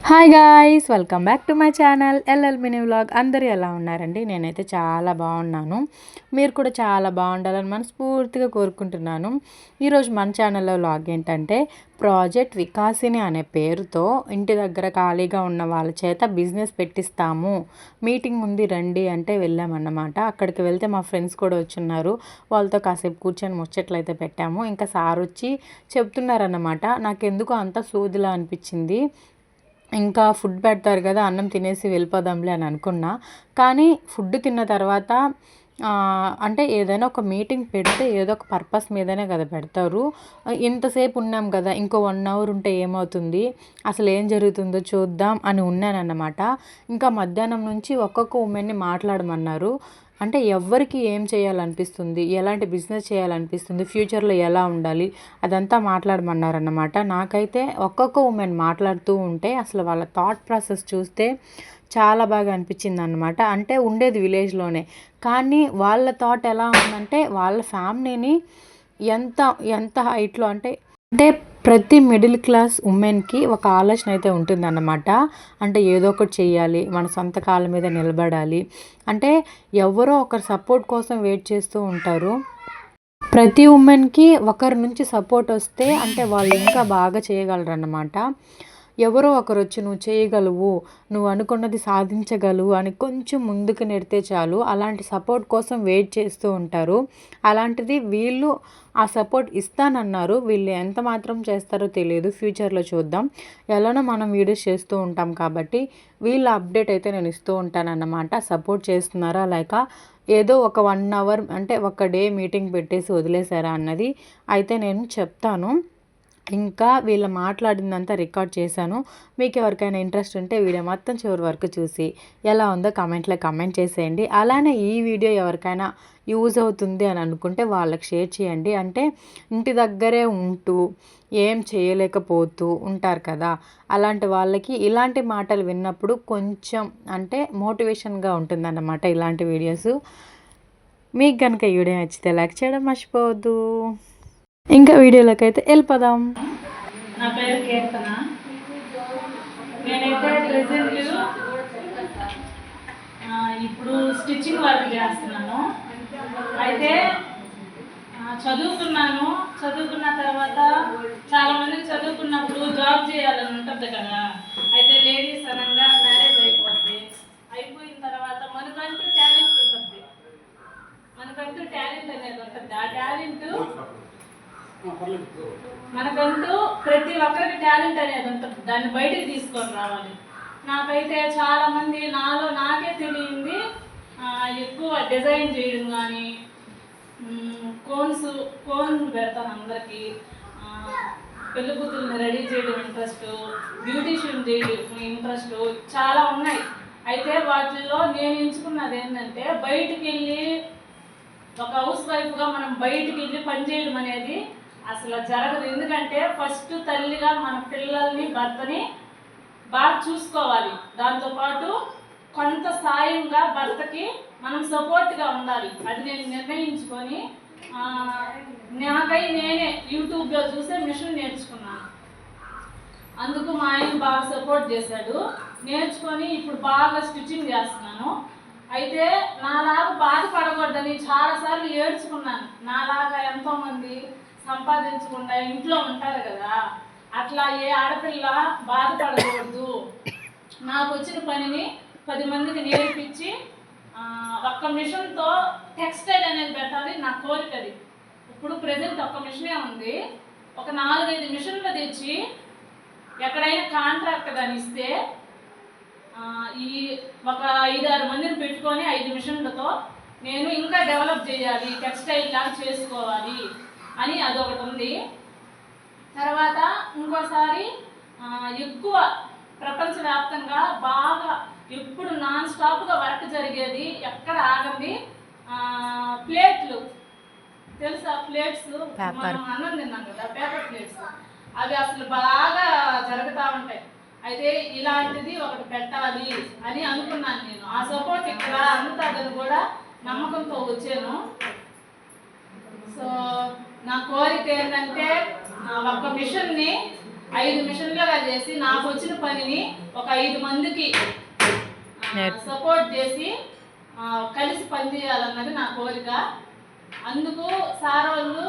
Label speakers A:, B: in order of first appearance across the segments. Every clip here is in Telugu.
A: Hi guys, welcome back to my channel LL mini vlog. అందరూ ఎలా ఉన్నారండి? నేనైతే చాలా బాగున్నాను. మీరు కూడా చాలా బాగుండాలని మనస్ఫూర్తిగా కోరుకుంటున్నాను. ఈరోజు మన ఛానల్లో వ్లాగ్ ఏంటంటే, ప్రాజెక్ట్ వికాసిని అనే పేరుతో ఇంటి దగ్గర ఖాళీగా ఉన్న వాళ్ళ చేత బిజినెస్ పెట్టిస్తాము, మీటింగ్ ఉంది రండి అంటే వెళ్ళామన్నమాట. అక్కడికి వెళ్తే మా ఫ్రెండ్స్ కూడా వచ్చున్నారు. వాళ్ళతో కాసేపు కూర్చొని ముచ్చట్లయితే పెట్టాము. ఇంకా సార్ వచ్చి చెప్తున్నారన్నమాట. నాకెందుకో అంత సూదిలా అనిపించింది. ఇంకా ఫుడ్ పెడతారు కదా, అన్నం తినేసి వెళ్ళిపోదాంలే అని అనుకున్నా. కానీ ఫుడ్ తిన్న తర్వాత అంటే ఏదైనా ఒక మీటింగ్ పెడితే ఏదో ఒక పర్పస్ మీదనే కదా పెడతారు. ఇంతసేపు ఉన్నాం కదా, ఇంకో 1 అవర్ ఉంటే ఏమవుతుంది, అసలు ఏం జరుగుతుందో చూద్దాం అని ఉన్నానన్నమాట. ఇంకా మధ్యాహ్నం నుంచి ఒక్కొక్క ఉమెన్ని మాట్లాడమన్నారు. అంటే ఎవరికి ఏం చేయాలనిపిస్తుంది, ఎలాంటి బిజినెస్ చేయాలనిపిస్తుంది, ఫ్యూచర్లో ఎలా ఉండాలి, అదంతా మాట్లాడమన్నారన్నమాట. నాకైతే ఒక్కొక్క ఉమెన్ మాట్లాడుతూ ఉంటే అసలు వాళ్ళ థాట్ ప్రాసెస్ చూస్తే చాలా బాగా అనిపించింది అన్నమాట. అంటే ఉండేది విలేజ్లోనే, కానీ వాళ్ళ థాట్ ఎలా ఉందంటే వాళ్ళ ఫ్యామిలీని ఎంత ఎంత హైట్లో అంటే అంటే ప్రతి మిడిల్ క్లాస్ ఉమెన్కి ఒక ఆలోచన అయితే ఉంటుందన్నమాట. అంటే ఏదో ఒకటి చెయ్యాలి, మన సొంత కాళ్ళ మీద నిలబడాలి, అంటే ఎవరో ఒకరు సపోర్ట్ కోసం వెయిట్ చేస్తూ ఉంటారు. ప్రతి ఉమెన్కి ఒకరి నుంచి సపోర్ట్ వస్తే అంటే వాళ్ళు ఇంకా బాగా చేయగలరన్నమాట. ఎవరో ఒకరు వచ్చి నువ్వు చేయగలవు, నువ్వు అనుకున్నది సాధించగలవు అని కొంచెం ముందుకు నెడితే చాలు, అలాంటి సపోర్ట్ కోసం వెయిట్ చేస్తూ ఉంటారు. అలాంటిది వీళ్ళు ఆ సపోర్ట్ ఇస్తానన్నారు. వీళ్ళు ఎంత మాత్రం చేస్తారో తెలియదు, ఫ్యూచర్లో చూద్దాం. ఎలానో మనం వీడియోస్ చేస్తూ ఉంటాం కాబట్టి వీళ్ళ అప్డేట్ అయితే నేను ఇస్తూ ఉంటానన్నమాట. సపోర్ట్ చేస్తున్నారా లేక ఏదో ఒక 1 అవర్ అంటే ఒక డే మీటింగ్ పెట్టేసి వదిలేశారా అన్నది అయితే నేను చెప్తాను. ఇంకా వీళ్ళు మాట్లాడిందంతా రికార్డ్ చేశాను. మీకు ఎవరికైనా ఇంట్రెస్ట్ ఉంటే వీడియో మొత్తం చివరి వరకు చూసి ఎలా ఉందో కామెంట్లో కామెంట్ చేసేయండి. అలానే ఈ వీడియో ఎవరికైనా యూజ్ అవుతుంది అని అనుకుంటే వాళ్ళకి షేర్ చేయండి. అంటే ఇంటి దగ్గరే ఉంటూ ఏం చేయలేకపోతూ ఉంటారు కదా, అలాంటి వాళ్ళకి ఇలాంటి మాటలు విన్నప్పుడు కొంచెం అంటే మోటివేషన్గా ఉంటుందన్నమాట ఇలాంటి వీడియోస్. మీకు కనుక ఈ వీడియో నచ్చితే లైక్ చేయడం మర్చిపోవద్దు. ఇంకా వీడియోలోకి అయితే వెళ్ళిపోదాం.
B: నా పేరు కీర్తన. నేనైతే ప్రెసెంట్ ఇప్పుడు స్టిచ్చింగ్ వర్క్ చేస్తున్నాను. అయితే చదువుకున్న తర్వాత చాలామందికి చదువుకున్నప్పుడు జాబ్ చేయాలని ఉంటుంది కదా. అయితే లేడీస్ అనగా మ్యారేజ్ అయిపోద్ది. అయిపోయిన తర్వాత మనకంటూ టాలెంట్ ఉంటుంది, అనేది ఉంటుంది. ఆ టాలెంట్ మనకంటూ ప్రతి ఒక్కరికి టాలెంట్ అనేది ఉంటుంది, దాన్ని బయటకు తీసుకొని రావాలి. నాకైతే చాలామంది నాకే తెలియంది ఎక్కువ డిజైన్ చేయడం కానీ, కోన్ పెడతాను అందరికీ, పెళ్లి కూతుర్ని రెడీ చేయడం ఇంట్రెస్ట్, బ్యూటీషియన్ చేయడం ఇంట్రెస్ట్ చాలా ఉన్నాయి. అయితే వాటిల్లో నేను ఎంచుకున్నది ఏంటంటే, బయటికి వెళ్ళి ఒక హౌస్ వైఫ్గా మనం బయటికి వెళ్ళి పనిచేయడం అనేది అసలు జరగదు. ఎందుకంటే ఫస్ట్ తల్లిగా మన పిల్లల్ని భర్తని బాగా చూసుకోవాలి. దాంతోపాటు కొంత సాయంగా భర్తకి మనం సపోర్ట్గా ఉండాలి. అది నేను నిర్ణయించుకొని నేనే యూట్యూబ్లో చూసే మిషన్ నేర్చుకున్నాను. అందుకు మా ఆయన బాగా సపోర్ట్ చేశాడు. నేర్చుకొని ఇప్పుడు బాగా స్టిచ్చింగ్ చేస్తున్నాను. అయితే నాలాగా బాధపడకూడదని చాలాసార్లు ఏడ్చుకున్నాను. నాలాగా ఎంతోమంది సంపాదించకుండా ఇంట్లో ఉంటారు కదా, అట్లా ఏ ఆడపిల్ల బాధపడకూడదు. నాకు వచ్చిన పనిని 10 మందికి నేర్పించి ఒక్క మిషన్తో టెక్స్టైల్ అనేది పెట్టాలి నా కోరికది. ఇప్పుడు ప్రెజెంట్ ఒక్క మిషనే ఉంది. ఒక 4-5 మిషన్లు తెచ్చి ఎక్కడైనా కాంట్రాక్ట్ కానీ ఇస్తే ఈ ఒక 5-6 మందిని పెట్టుకొని 5 మిషన్లతో నేను ఇంకా డెవలప్ చేయాలి, టెక్స్టైల్ లాగా చేసుకోవాలి అని అదొకటి ఉంది. తర్వాత ఇంకోసారి ఎక్కువ ప్రపంచవ్యాప్తంగా బాగా ఎప్పుడు నాన్ స్టాప్గా వర్క్ జరిగేది, ఎక్కడ ఆగంది ప్లేట్లు తెలుసా? ప్లేట్స్ మనం అన్నం తిన్నాం కదా, పేపర్ ప్లేట్స్, అవి అసలు బాగా జరుగుతూ ఉంటాయి. అయితే ఇలాంటిది ఒకటి పెట్టాలి అని అనుకున్నాను నేను. ఆ సపోర్ట్ ఇక్కడ అందుతుందని కూడా నమ్మకంతో వచ్చాను. సో నా కోరిక ఏంటంటే ఒక్క మిషన్ని 5 మిషన్లుగా చేసి నాకు వచ్చిన పనిని ఒక 5 మందికి సపోర్ట్ చేసి కలిసి పనిచేయాలన్నది నా కోరిక. అందుకు సార్ వాళ్ళు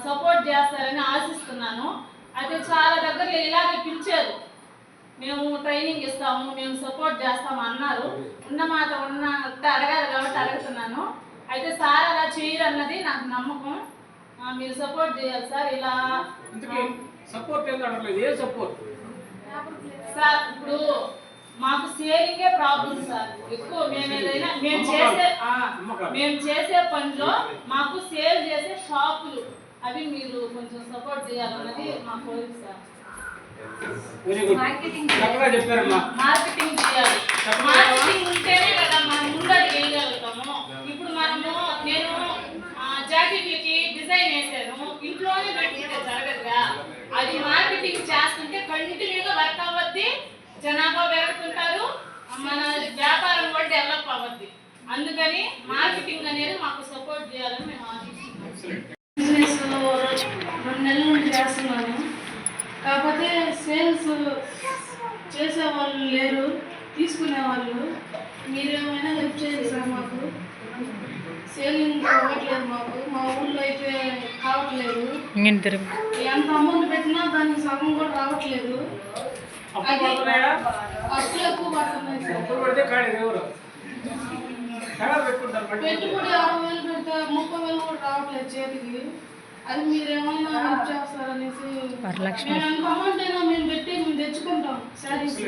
B: సపోర్ట్ చేస్తారని ఆశిస్తున్నాను. అయితే చాలా దగ్గర ఇలాగే పిలిచారు, మేము ట్రైనింగ్ ఇస్తాము, మేము సపోర్ట్ చేస్తాము అన్నారు. ఉన్న మాట ఉన్నట్టు అడగాలి కాబట్టి అడుగుతున్నాను. అయితే సార్ అలా చేయరు అన్నది నాకు నమ్మకం. మీరు సపోర్ట్ చేయాలి సార్. ఇలా
C: సపోర్ట్ ఏం అడగలేదు, ఏ సపోర్ట్
B: సార్? ఇప్పుడు మాకు సేలింగే ప్రాబ్లం సార్. ఎక్కువ మేము చేసే పనిలో మాకు సేల్ చేసే షాపులు అవి మీరు కొంచెం సపోర్ట్ చేయాలన్నది మా కోరిక సార్. మార్కెటింగ్ చేయాలి. మార్కెటింగ్ ఉంటేనే కదా మనం ముందడి వేయగలుగుతాము. ఇప్పుడు నేను జాకెట్లకి డిజైన్ వేసాను, ఇంట్లోనే పెట్టుకుంటే జరగదుగా. అది మార్కెటింగ్ చేస్తుంటే కంటిన్యూగా వర్క్ అవ్వద్ది, జనాభా పెరుగుతుంటారు, మన వ్యాపారం కూడా డెవలప్ అవ్వద్ది. అందుకని మార్కెటింగ్ అనేది మాకు సపోర్ట్ చేయాలని మేము ఆశిస్తున్నాం. బిజినెస్ రోజు 2 నెలల నుండి చేస్తున్నాను. కాకపోతే సేల్స్ చేసేవాళ్ళు లేరు, తీసుకునేవాళ్ళు. మీరేమైనా హెల్ప్ చేయండి సార్. మాకు సేలింగ్ అవ్వట్లేదు, మా ఊళ్ళో అయితే కావట్లేదు. ఎంత అమౌంట్ పెట్టినా దానికి సగం కూడా రావట్లేదు. అప్పులు ఎక్కువ పడుతున్నాయి సార్. పెట్టుబడి 60,000 పెడితే 30,000 కూడా రావట్లేదు చేతికి. అది మీరేమైనా హెల్ప్ చేస్తారనేసి. మేము ఎంత అమౌంట్ అయినా మేము తెచ్చుకుంటాం శారీస్.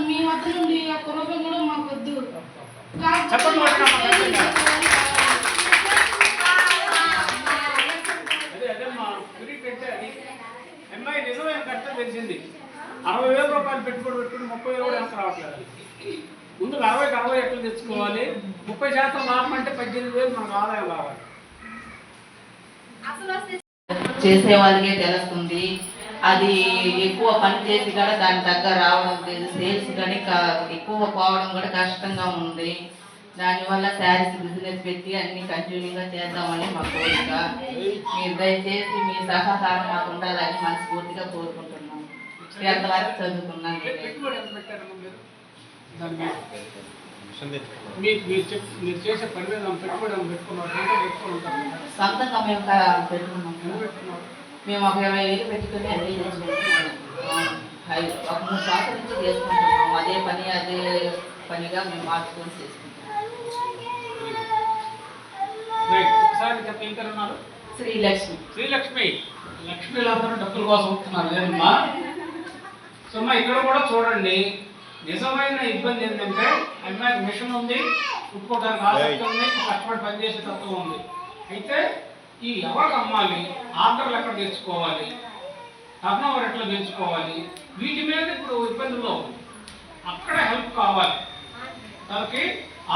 B: మీ వద్ద నుండి 1 రూపాయి కూడా మాకు వద్దు.
C: అమ్మాయి నిజమైన కష్టం తెలిసింది. 60,000 రూపాయలు పెట్టుబడి పెట్టుకుని 30,000 కూడా ఎంత రావట్లేదు. ముందు 60కి 60 ఎట్లా తెచ్చుకోవాలి, 30% లాభం అంటే 18,000 మనకు ఆదాయం రావాలి.
D: చేసే వాళ్ళకే తెలుస్తుంది. అది ఎక్కువ పని చేసి కూడా దాని తగ్గ రావడం లేదు. సేల్స్ కానీ ఎక్కువ పోవడం కూడా కష్టంగా ఉంది. దానివల్ల శారీస్ బిజినెస్ పెట్టి అన్ని కంటిన్యూగా చేద్దామని మా కోరిక. మీరు దయచేసి మీ సహకారం మాకు ఉండాలని మనస్ఫూర్తిగా కోరుకుంటున్నాం. ఎంతవరకు చదువుకున్నాను.
C: మీరు చేసే పని మీద
D: సొంతంగా మేము పెట్టుకున్నాం. మేము ఒక 20,000 పెట్టుకుని అదే చేసుకుంటున్నాం. ఒక 3 సంవత్సరాల నుంచి చేసుకుంటున్నాం. అదే పనిగా మేము మార్చుకొని చేసుకుంటాం.
C: శ్రీలక్ష్మి లక్ష్మీలందరూ డబ్బుల కోసం వస్తున్నారు లేదమ్మా. సో అమ్మా ఇక్కడ కూడా చూడండి, నిజమైన ఇబ్బంది ఏంటంటే అమ్మాయికి మిషన్ ఉంది, కుట్టుకోవడానికి ఆసక్తి ఉంది, కష్టపడి పనిచేసే తత్వం ఉంది. అయితే ఈ ఎవరికి అమ్మాలి, ఆర్డర్లు ఎక్కడ తెచ్చుకోవాలి, టర్న్ ఓవర్ ఎట్లా తెచ్చుకోవాలి, వీటి మీద ఇప్పుడు ఇబ్బందుల్లో ఉంది. అక్కడ హెల్ప్ కావాలి, దానికి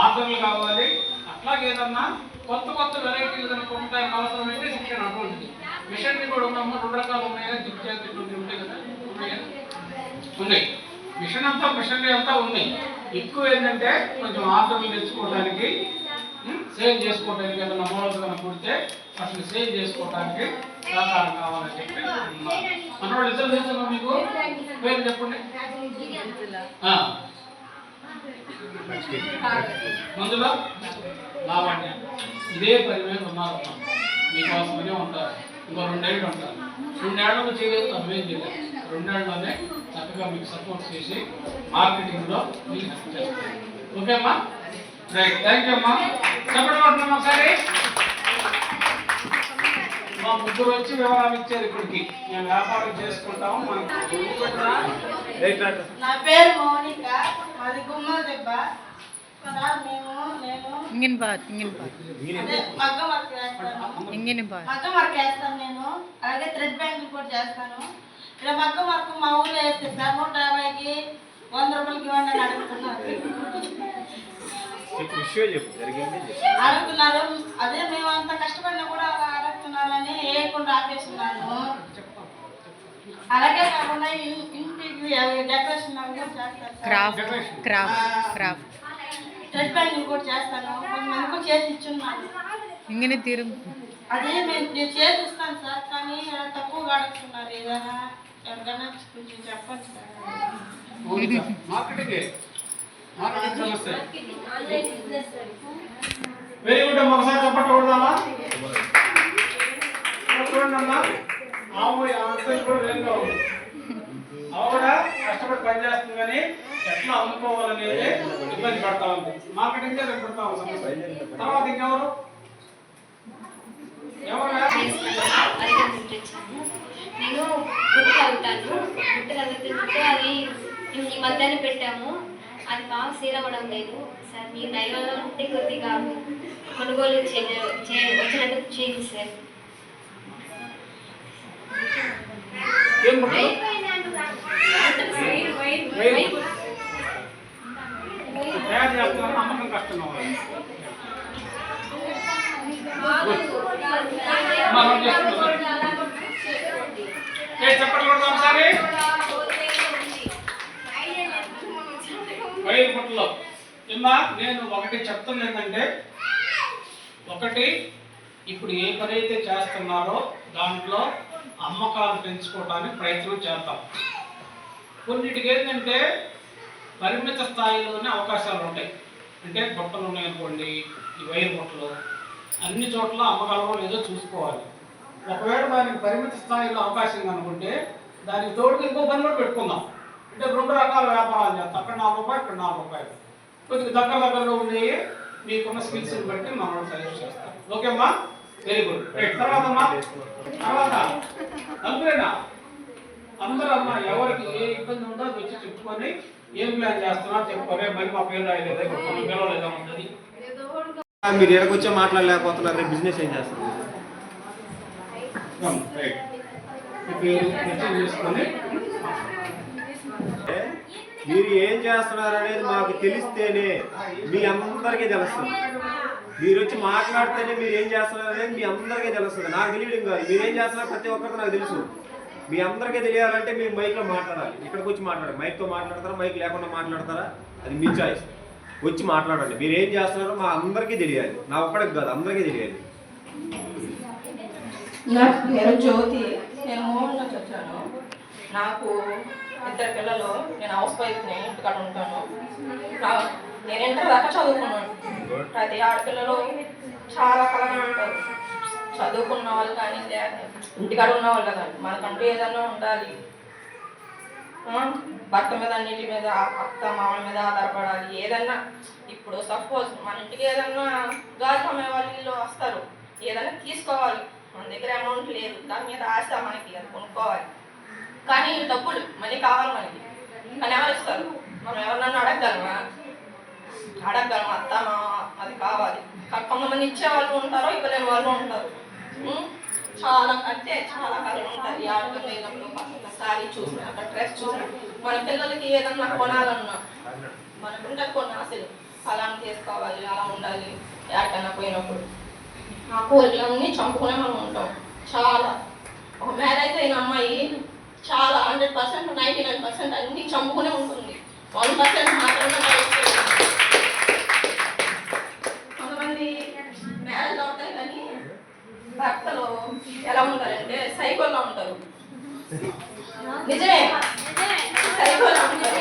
C: ఆర్డర్లు కావాలి. అట్లాగే ఏదన్నా కొత్త వెరైటీలు కనుక ఉండడానికి అవసరమైతే శిక్షణ అటువంటిది. మిషన్లు కూడా ఉన్నాము, 2 రకాలు ఉన్నాయా, జిప్ చేతులు ఉంటాయి కదా, ఉన్నాయి. మిషన్ అంతా ఉన్నాయి. ఎక్కువ ఏంటంటే కొంచెం ఆర్డర్లు తెచ్చుకోవడానికి, సేల్ చేసుకోవడానికి, ఏదైనా మోడల్స్ కనుక కుడితే అసలు సేల్ చేసుకోవడానికి సహకారం కావాలని చెప్పి మనవాళ్ళు ఇద్దరు తెలుసు. మీకు పేరు చెప్పండి. మందులో లావణ్య. ఇదే పని మీద ఉన్నారు, మీకోసమనే ఉంటారు. ఇంకో 2 ఏళ్ళు ఉంటారు. 2 ఏళ్లలో చేయలేదు, తప్పేం చేయలేదు. 2 ఏళ్ళలోనే చక్కగా మీకు సపోర్ట్ చేసి మార్కెటింగ్లో మీకు హెల్ప్ చేస్తారు. ఓకే అమ్మా, రైట్, థ్యాంక్ యూ అమ్మా. చెప్పడం ఒకసారి మా 3 వచ్చి వివరాలు ఇచ్చారు. ఇప్పటికి మేము వ్యాపారం చేసుకుంటాము.
E: నా పేరు మౌనిక, మాది గుమ్మల దెబ్బ. మగ్గం వర్క్ వేస్తాను నేను. అలాగే థ్రెడ్ బ్యాంకులు కూడా చేస్తాను. ఇలా మగ్గం వర్క్ మా ఊళ్ళో వేస్తే సార్ 150కి 100 రూపాయలకి ఇవ్వండి అని అడుగుతున్నారు. అదే మేము అంత కష్టపడినా కూడా అలా అడుగుతున్నారని వేయకుండా ఆపేస్తున్నాను. అలాగే కాకుండా ఇంటికి డెకరేషన్ చేస్తాను. థ్రెడ్ బ్యాంకింగ్ కూడా చేస్తాను. కొంతమందికి చేసి ఇచ్చున్నాను. అదే నేను చేసిస్తాను సార్, కానీ తక్కువగా అడుగుతున్నారు. ఏదైనా ఎవరికైనా కొంచెం చెప్పండి సార్.
C: మార్కెటింగ్ సమస్య. వెరీ గుడ్ అమ్మా, ఒకసారి చెప్పండి కొడదామా? చూడండి అమ్మా, ఆమె కూడా వేరుగా ఉంది. ఆమె కూడా కష్టపడి పనిచేస్తుంది, కానీ ఎట్లా అమ్ముకోవాలనేది ఇబ్బంది పడతా ఉంది. మార్కెటింగ్ పెడతా సమస్య. తర్వాత ఇంకెవరు
F: నేను గుట్టు కలుగుతాను. గుట్టు కలుగుతుంటే అది ఈ మధ్యాహ్నం పెట్టాము, అది బాగా సేల్ అవ్వడం లేదు సార్. మీ దైవంలో ఉంటే కొద్దిగా కొనుగోలు వచ్చినట్టు చేయండి సార్.
C: నమ్మకం కష్టం. చెప్పండి ఒకసారి. వైర్ పుట్టలో ఏమ్మా, నేను ఒకటి చెప్తుంది ఏంటంటే, ఒకటి ఇప్పుడు ఏ పని అయితే చేస్తున్నారో దాంట్లో అమ్మకాలు పెంచుకోవడానికి ప్రయత్నం చేద్దాం. కొన్నిటికి ఏంటంటే పరిమిత స్థాయిలోనే అవకాశాలు ఉంటాయి. అంటే బుట్టలు ఉన్నాయనుకోండి, ఈ వైర్ బుట్టలు అన్ని చోట్ల అమ్మకాలు లేదో చూసుకోవాలి. ఒకవేళ దానికి పరిమిత స్థాయిలో అవకాశం అనుకుంటే దానికి తోడుగా ఇంకో పని కూడా పెట్టుకుందాం. అంటే 2 రకాల వ్యాపారాలు చేస్తాం. అక్కడ 4 రూపాయలు, ఇక్కడ 4 రూపాయలు. కొద్దిగా దగ్గరలో ఉండేవి మీకున్న స్కిల్స్ని బట్టి మనం సజెస్ట్ చేస్తాం. ఓకే అమ్మా, వెరీ గుడ్. తర్వాత అమ్మా, తర్వాత అందరేనా? అందరూ అమ్మా, ఎవరికి ఏ ఇబ్బంది ఉందో వచ్చి చెప్పుకొని ఏం ప్లాన్ చేస్తున్నా చెప్పుకోరే. మరి మా పేరు రాయలేదా, పిలవలేదా ఉంటుంది.
G: మీరు ఎక్కడికి వచ్చే మాట్లాడలేకపోతున్నారు, బిజినెస్ ఏం చేస్తారు? మీరు ఏం చేస్తున్నారు అనేది మాకు తెలిస్తేనే మీ అందరికీ తెలుస్తుంది. మీరు వచ్చి మాట్లాడితేనే మీరు ఏం చేస్తున్నారు అనేది మీ అందరికీ తెలుస్తుంది. నాకు తెలియడం కాదు, మీరు ఏం చేస్తున్నారు ప్రతి ఒక్కరికి నాకు తెలుసు. మీ అందరికీ తెలియాలంటే మీరు మైక్లో మాట్లాడాలి. ఇక్కడికి వచ్చి మాట్లాడాలి. మైక్తో మాట్లాడతారా, మైక్ లేకుండా మాట్లాడతారా, అది మీ చాయిస్. వచ్చి మాట్లాడండి. మీరు ఏం చేస్తున్నారో మా అందరికీ తెలియాలి. నా ఒక్కడికి కాదు, అందరికీ తెలియాలి.
D: నా పేరు జ్యోతి. నేను మూడు నుంచి వచ్చాను. నాకు 2 పిల్లలు. నేను హౌస్ వైఫ్ని, ఇంటికాడ ఉంటాను. నేను ఇంటర్ దాకా చదువుకున్నాను. ప్రతి ఆడపిల్లలు చాలా కళగా ఉంటారు. చదువుకున్న వాళ్ళు కానీ ఇంటికాడ ఉన్న వాళ్ళు కానీ మనకంటూ ఏదన్నా ఉండాలి. భర్త మీద, అన్నిటి మీద, అత్త మామల మీద ఆధారపడాలి. ఏదన్నా ఇప్పుడు సపోజ్ మన ఇంటికి ఏదన్నా గాజు అమ్మే వాళ్ళు వీళ్ళు వస్తారు, ఏదైనా తీసుకోవాలి. మన దగ్గర అమౌంట్ లేదు, దాని మీద ఆశ మనకి, అది కొనుక్కోవాలి. కానీ డబ్బులు మనీ కావాలి మనకి. కానీ ఎవరు ఇస్తారు? మనం ఎవరినన్నా అడగగలమా? అత్త మామ అది కావాలి. కొంతమంది ఇచ్చేవాళ్ళు ఉంటారు, ఇవ్వలేని వాళ్ళు ఉంటారు. చాలా కంటే చాలా కళలు ఉంటాయి. ఆడపిల్ల వెళ్ళినప్పుడు ఒక సారీ చూసిన, ఒక డ్రెస్ చూసిన, మన పిల్లలకి ఏదన్నా కొనాలన్నా మనకుంటే కొన్ని ఆశలు, అలా చేసుకోవాలి, అలా ఉండాలి. ఎక్కడైనా పోయినప్పుడు ఆ కోరికలన్నీ చంపుకునే మనం ఉంటాం. చాలా ఒక మ్యారేజ్ అయిన అమ్మాయి చాలా 100%, 99% అన్ని చంపుకునే ఉంటుంది. 1% మాత్రమే. కొంతమంది మ్యారేజ్ అవుతాయి కానీ భర్తలు ఎలా ఉంటారంటే సైకోల్లో ఉంటారు. నిజమే, సైకోల్లో ఉంటారు.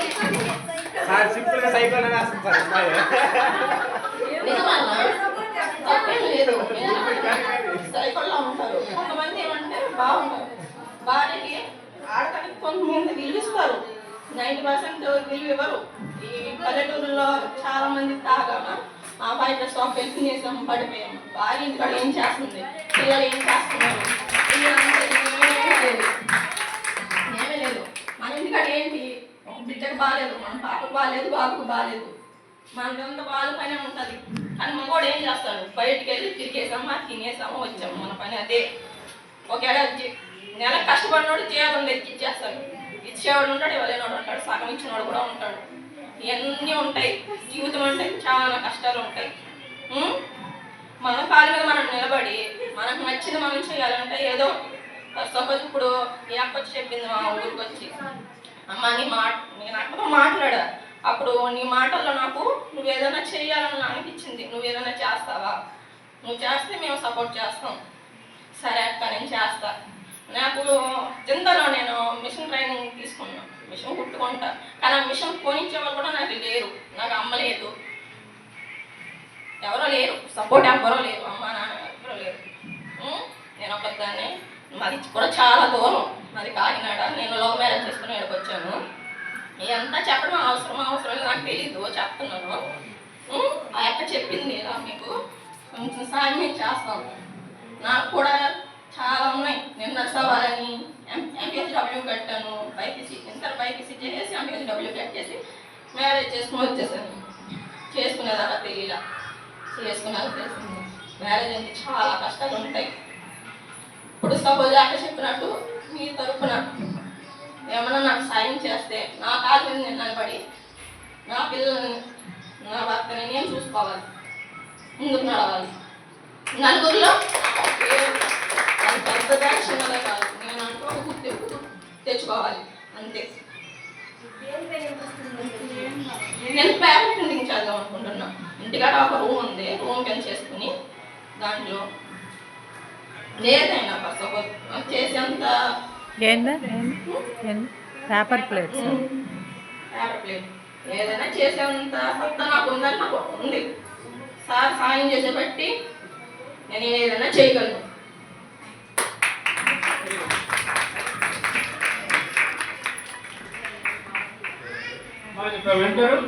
D: లేదు, సైకోల్లో ఉంటారు. కొంతమంది ఏమంటే బాగుంటారు. భార్యకి ఆడటానికి కొంతమంది విలువిస్తారు, 90% విలువ ఇవ్వరు. ఈ పల్లెటూరులో చాలా మంది తాగామా, ఆ బయట స్టాప్ వెళ్తున్నాం, పడిపోయాము. భార్య ఇంటికాడ ఏం చేస్తుంది, పిల్లలు ఏం చేస్తున్నారు, ఏమీ లేదు. మన ఇంటికాడ ఏంటి, బిడ్డకు బాగాలేదు, మన పాపకు బాగాలేదు, బాబుకు బాగాలేదు, మనదంతా బాగా పనే ఉంటుంది. కానీ మగవాడు ఏం చేస్తాడు, బయటికి వెళ్ళి తిరిగేసామా, తినేసామా, వచ్చాము, మన పని అదే. ఒకవేళ నెల కష్టపడినోడు జీవితం తెచ్చిచ్చేస్తాడు. ఇచ్చేవాడు ఉంటాడు, ఇవ్వలేనోడు ఉంటాడు, సగం ఇచ్చినోడు కూడా ఉంటాడు. ఇవన్నీ ఉంటాయి. జీవితం అంటే చాలా కష్టాలు ఉంటాయి. మన కాళ్ళ మీద మనం నిలబడి మనకు నచ్చింది మనం చేయాలంటే ఏదో సపోజ్ ఇప్పుడు ఈ అక్క వచ్చి చెప్పింది మా ఊరికి వచ్చి, అమ్మ నేను అక్కతో మాట్లాడా, అప్పుడు నీ మాటల్లో నాకు నువ్వు ఏదైనా చేయాలని అనిపించింది, నువ్వు ఏదైనా చేస్తావా, నువ్వు చేస్తే మేము సపోర్ట్ చేస్తాం,
E: సరే అక్క నేను చేస్తా. నాకు జిందాలో నేను మిషన్ ట్రైనింగ్ తీసుకున్నాను, మిషన్ కుట్టుకుంటా. కానీ ఆ మిషన్ కొనిచ్చేవాళ్ళు కూడా నాకు లేరు, నాకు అమ్మ లేదు, ఎవరో లేరు, సపోర్ట్ ఎవరో లేరు, అమ్మ నాన్న ఎవరో లేరు. నేను ఒకదాన్ని. మాది కూడా చాలా దూరం, మాది కాకినాడ. నేను లవ్ మ్యారేజ్ చేసుకుని ఇక్కడికి వచ్చాను. ఇదంతా చెప్పడం అవసరం లేదు, నాకు తెలీదు, చెప్తున్నాను. ఆ అక్క చెప్పింది ఇలా మీకు కొంచెం సాయం మేము చేస్తాము. నాకు కూడా చాలా ఉన్నాయి. నేను నర్స్ అవ్వాలని ఎంపీహెచ్డబ్ల్యూ కట్టాను, బైపీసీ ఇంటర్ బైపీసీ చేసి ఎంపీహెచ్డబ్ల్యూ కట్టేసి మ్యారేజ్ చేసుకుని వచ్చేసాను. చేసుకునేదాకా తెలియలా, చేసుకునేది తెలిసింది. మ్యారేజ్ అంటే చాలా కష్టాలు ఉంటాయి. ఇప్పుడు సపోజ్ అక్క చెప్పినట్టు మీ తరపున ఏమన్నా నాకు సాయం చేస్తే నా కాళ్ళ మీద నేను నిలబడి నా పిల్లల్ని నా భర్తని నేను చూసుకోవాలి, ముందుకు నడవాలి. నలుగురిలో అది పెద్దగా చిన్నదే కాదు, నేను అంటూ ఒక గుర్తింపు తెచ్చుకోవాలి అంతే. నేను పేపర్ ప్రింటింగ్ చేద్దాం అనుకుంటున్నా. ఇంటికాడ ఒక రూమ్ ఉంది, రూమ్ కింద చేసుకుని దాంట్లో లేదైనా సపోజ్ చేసేంత
A: పేపర్ ప్లేట్స్
E: పేపర్ ప్లేట్ ఏదైనా చేసేంత కొత్త నాకు ఉందని నాకు ఉంది. సార్ సాయం చేసే బట్టి నేను ఏదైనా చేయగలను.
C: వింటారు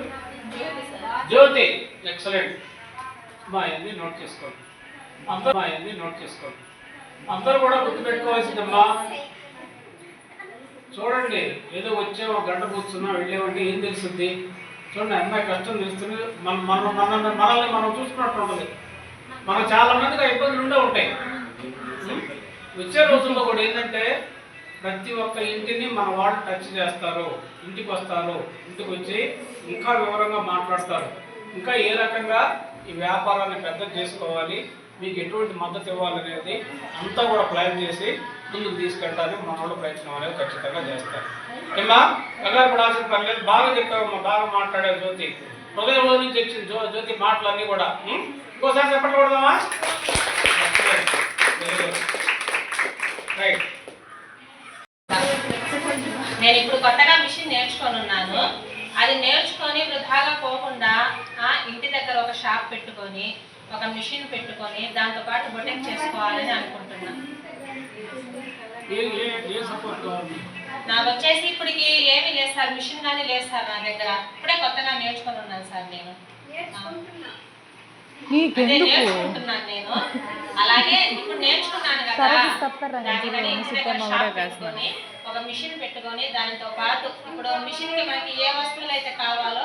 C: జ్యోతి, ఎక్సలెంట్. అన్నీ నోట్ చేసుకోండి, అందరూ కూడా గుర్తుపెట్టుకోవాల్సిందమ్మా. చూడండి, ఏదో వచ్చే ఒక గంట కూర్చున్నా వెళ్ళేవంటే ఏం తెలుస్తుంది? చూడండి, అమ్మాయి కష్టం తెలుస్తుంది. మనల్ని మనం చూసుకున్నట్టు ఉంటుంది. మనం చాలా మందికి ఇబ్బందులు ఉండే ఉంటాయి. వచ్చే రోజుల్లో కూడా ఏంటంటే ప్రతి ఒక్క ఇంటిని మన వాళ్ళు టచ్ చేస్తారు, ఇంటికి వస్తారు, ఇంటికి వచ్చి ఇంకా వివరంగా మాట్లాడతారు. ఇంకా ఏ రకంగా ఈ వ్యాపారాన్ని పెద్ద చేసుకోవాలి, మీకు ఎటువంటి మద్దతు ఇవ్వాలనేది అంతా కూడా ప్లాన్ చేసి ముందుకు తీసుకెళ్ళడానికి మన వాళ్ళు ప్రయత్నం అనేది ఖచ్చితంగా చేస్తారు. ఏమా కంగారు పడాల్సిన పని లేదు. బాగా చెప్పావమ్మా, బాగా మాట్లాడే జ్యోతి. హృదయం రోజు నుంచి వచ్చింది జ్యోతి మాటలన్నీ కూడా. ఇంకోసారి చెప్పండి కొడదామా? రైట్.
D: నేను ఇప్పుడు కొత్తగా మిషన్ నేర్చుకొని ఉన్నాను. అది నేర్చుకొని వృధాగా పోకుండా ఇంటి దగ్గర ఒక షాప్ పెట్టుకొని ఒక మిషన్ పెట్టుకొని దాంతో పాటు బొటెక్ చేసుకోవాలని అనుకుంటున్నాను. నాకు వచ్చేసి ఇప్పటికి ఏమీ లేదు సార్, మిషన్ కానీ లేదు సార్ నా దగ్గర. ఇప్పుడే కొత్తగా నేర్చుకొని ఉన్నాను సార్. నేను నేర్చుకుంటున్నాను. నేను అలాగే ఇప్పుడు నేర్చుకున్నాను కదా, దానికని ఇంటి దగ్గర షాప్ పెట్టుకొని ఒక మిషన్ పెట్టుకొని దానితో పాటు ఇప్పుడు మిషన్కి మనకి ఏ వస్తువులు అయితే కావాలో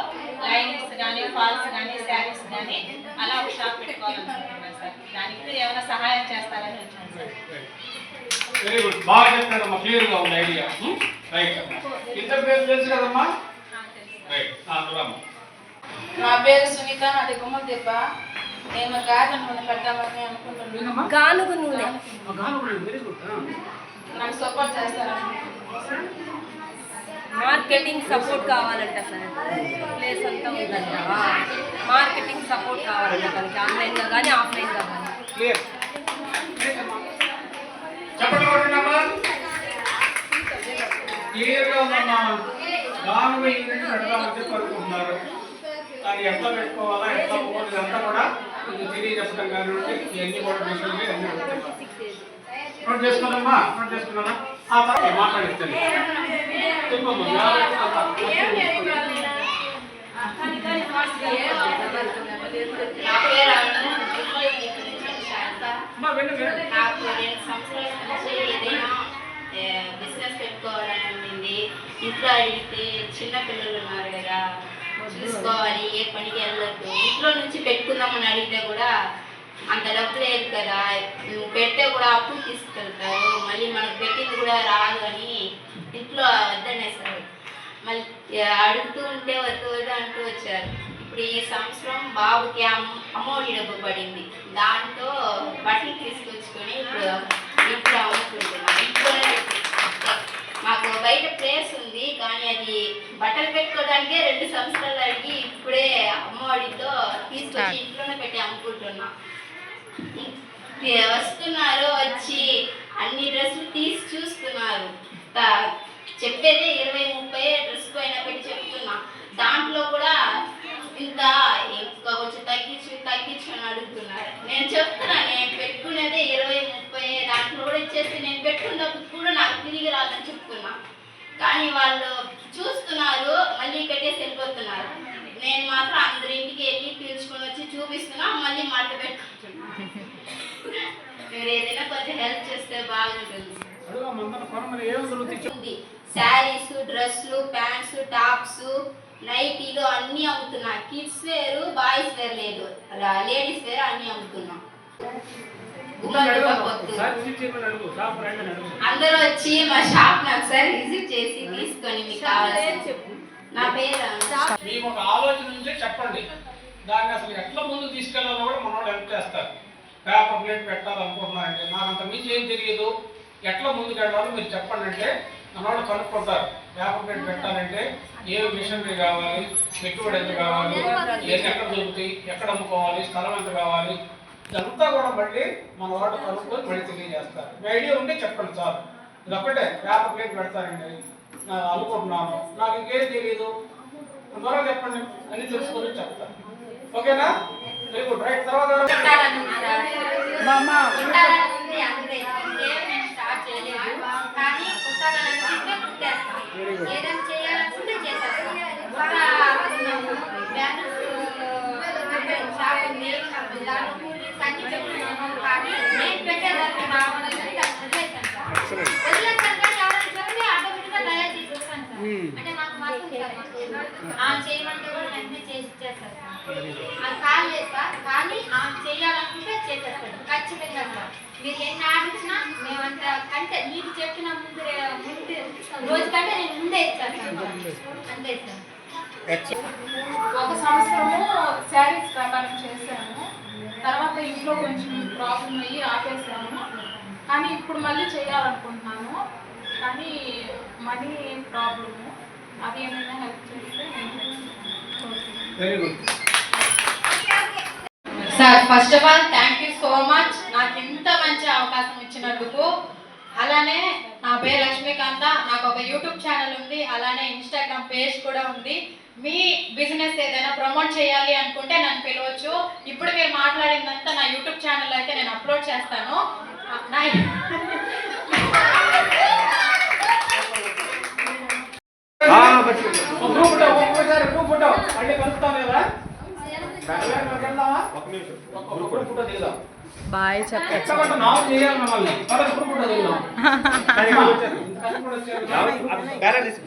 D: లైనింగ్స్ కానీ, ఫాల్స్ కానీ, శారీస్ కానీ అలా ఒక షాప్ పెట్టుకోవాలనుకుంటున్నాను సార్. దానికి మీరు ఏమైనా సహాయం చేస్తారని వచ్చాను సార్.
C: వెరీ గుడ్, బాగా చెప్పారమ్మా, క్లియర్గా ఉంది ఐడియా. రైట్. ఇద్దరు పేరు తెలుసు కదమ్మా? రైట్.
B: నా పేరు సునీత, నాది గుమ్మల దెబ్బ. నేను గార్డెన్ నూనె పెట్టాలని అనుకుంటున్నాను. గానుగు నూనె. నాకు సపోర్ట్ చేస్తారా?
H: మార్కెటింగ్ సపోర్ట్ కావాలంట సార్. ప్లేస్ అంతా ఉందంట, మార్కెటింగ్ సపోర్ట్ కావాలంట దానికి, ఆన్లైన్గా కానీ ఆఫ్లైన్గా కానీ.
C: క్లియర్. చెప్పండి కొట్టండమ్మా. క్లియర్గా ఉందమ్మా. గానుగ ఈవెంట్ పెడదామని చెప్పి అనుకుంటున్నారు. అది ఎట్లా పెట్టుకోవాలా, ఎట్లా పోవాలి, అంతా కూడా కొంచెం తెలియజెప్పడం కానివ్వండి. ఇవన్నీ కూడా మిషన్లు అన్నీ ఉంటాయి. నోట్ చేసుకున్నామా? నోట్ చేసుకున్నానా? ఆ తర్వాత మాట్లాడిస్తాను.
I: బిజినెస్ పెట్టుకోవాలని ఉండింది. ఇంట్లో అడిగితే చిన్న పిల్లలు ఉన్నారు కదా, చూసుకోవాలి, ఏ పనికి వెళ్ళద్దు. ఇంట్లో నుంచి పెట్టుకుందామని అడిగితే కూడా అంత డబ్బు లేదు కదా, పెడితే కూడా అప్పులు తీసుకెళ్తారు, మళ్ళీ మనకు పెట్టింది కూడా రాదు అని ఇంట్లో వద్దనేసారు. మళ్ళీ అడుగుతూ ఉంటే వద్దు వద్దు అంటూ వచ్చారు. ఇప్పుడు ఈ సంవత్సరం బాబుకి అమ్మఒడి డబ్బు పడింది, దాంతో బట్టలు తీసుకొచ్చుకొని ఇప్పుడు ఇంట్లో అమ్ముకుంటున్నాం. ఇంట్లోనే మాకు బయట ప్లేస్ ఉంది, కానీ అది బట్టలు పెట్టుకోవడానికే 2 సంవత్సరాలు అడిగి ఇప్పుడే అమ్మఒడితో తీసుకొచ్చి ఇంట్లోనే పెట్టి అమ్ముకుంటున్నాం. వస్తున్నారు, వచ్చి అన్ని డ్రెస్సులు తీసి చూస్తున్నారు. చెప్పేది 20-30 డ్రెస్ పైన పెట్టి చెప్తున్నా. దాంట్లో కూడా ఇంత ఇంకా కొంచెం తగ్గించు అని అడుగుతున్నారు. నేను చెప్తున్నా, నేను పెట్టుకునేదే 20-30, దాంట్లో కూడా ఇచ్చేసి నేను పెట్టుకున్నప్పుడు కూడా నాకు తిరిగి రాదని చెప్తున్నా. కానీ వాళ్ళు చూస్తున్నారు, మళ్ళీ పెట్టేసి వెళ్ళిపోతున్నారు. నేను మాత్రం అందరింటికి వెళ్ళి పీల్చుకొని వచ్చి చూపిస్తున్నా, మళ్ళీ మాట పెట్టుకుంటున్నా. మీరు ఏదైనా కొంచెం హెల్ప్ చేస్తే బాగుంటుంది. శారీస్, డ్రెస్సులు, ప్యాంట్స్, టాప్స్, నైటీలు అన్నీ అమ్ముతున్నా. కిడ్స్ వేరు, బాయ్స్ వేర్ లేదు, లేడీస్ వేర్ అన్నీ అమ్ముతున్నా. అందరూ వచ్చి మా షాప్ నాకు సార్ విజిట్ చేసి తీసుకొని మీకు కావాల్సి. నా పేరు
C: మీకు ఒక ఆలోచన ఉంటే చెప్పండి, దాన్ని అసలు ఎట్లా ముందు తీసుకెళ్ళాలో కూడా మన వాళ్ళు హెల్ప్ చేస్తారు. పేపర్ ప్లేట్ పెట్టాలనుకుంటున్నారంటే నాకు అంత మించి ఏం తెలియదు, ఎట్లా ముందుకు వెళ్ళాలో మీరు చెప్పండి అంటే మన వాళ్ళు కనుక్కుంటారు. పేపర్ ప్లేట్ పెట్టాలంటే ఏ మిషనరీ కావాలి, పెట్టుబడి ఎంత కావాలి, ఏది ఎక్కడ దొరుకుతాయి, ఎక్కడ అమ్ముకోవాలి, స్థలం ఎంత కావాలి, ఇదంతా కూడా మళ్ళీ మన వాళ్ళు కనుక్కొని మళ్ళీ తెలియజేస్తారు. మీ ఐడియా ఉంటే చెప్పండి సార్, ఇది ఒక్కటే పేపర్ ప్లేట్ పెడతారండి అనుకుంటున్నాను, నాకు ఇంకేం తెలియదు, త్వరగా చెప్పండి అన్ని తెలుసుకొని చెప్తాను. ఓకేనా? Very good. రైట్. తర్వాత
F: ఏదైనా చేయాలనుకుంటే చేసేస్తాం. కానీ నేను పెట్టేదాన్ని కావాలని ఆటోమేటిక్గా తయారు చేసేస్తాను సార్. అంటే నాకు మాత్రం చేయమంటే కూడా వెంటనే చేసి ఇచ్చేస్తాను సార్. అది కాల్ లేదు సార్, కానీ చేయాలనుకుంటే చేసేస్తాను ఖచ్చితంగా సార్. మీరు ఎన్ని ఆర్డర్ ఇచ్చినా మేమంతా అంటే మీకు చెప్పిన ముందు రోజు కంటే నేను ముందే ఇచ్చేస్తాను అంతే సార్.
B: ఒక సంవత్సరము శారీస్ వ్యాపారం చేశాను, తర్వాత ఇంట్లో కొంచెం ప్రాబ్లం అయ్యి ఆపేసాను. కానీ ఇప్పుడు మళ్ళీ చేయాలనుకుంటున్నాను, కానీ మనీ ప్రాబ్లము, అది ఏమైనా హెల్ప్ చేస్తే
C: very good.
D: Sir first of all thank you so much, నాకు ఇంత మంచి అవకాశం ఇచ్చినందుకు. అలానే నా పేరు లక్ష్మీకాంత, నాకు ఒక యూట్యూబ్ ఛానల్ ఉంది, అలానే ఇన్స్టాగ్రామ్ పేజ్ కూడా ఉంది. మీ బిజినెస్ ఏదైనా ప్రమోట్ చేయాలి అనుకుంటే నన్ను పిలవచ్చు. ఇప్పుడు మీరు మాట్లాడిందంతా నా యూట్యూబ్ ఛానల్ అయితే నేను అప్లోడ్ చేస్తాను.
A: బాయ్ చెప్పచ్చు.
G: పేరెంట్స్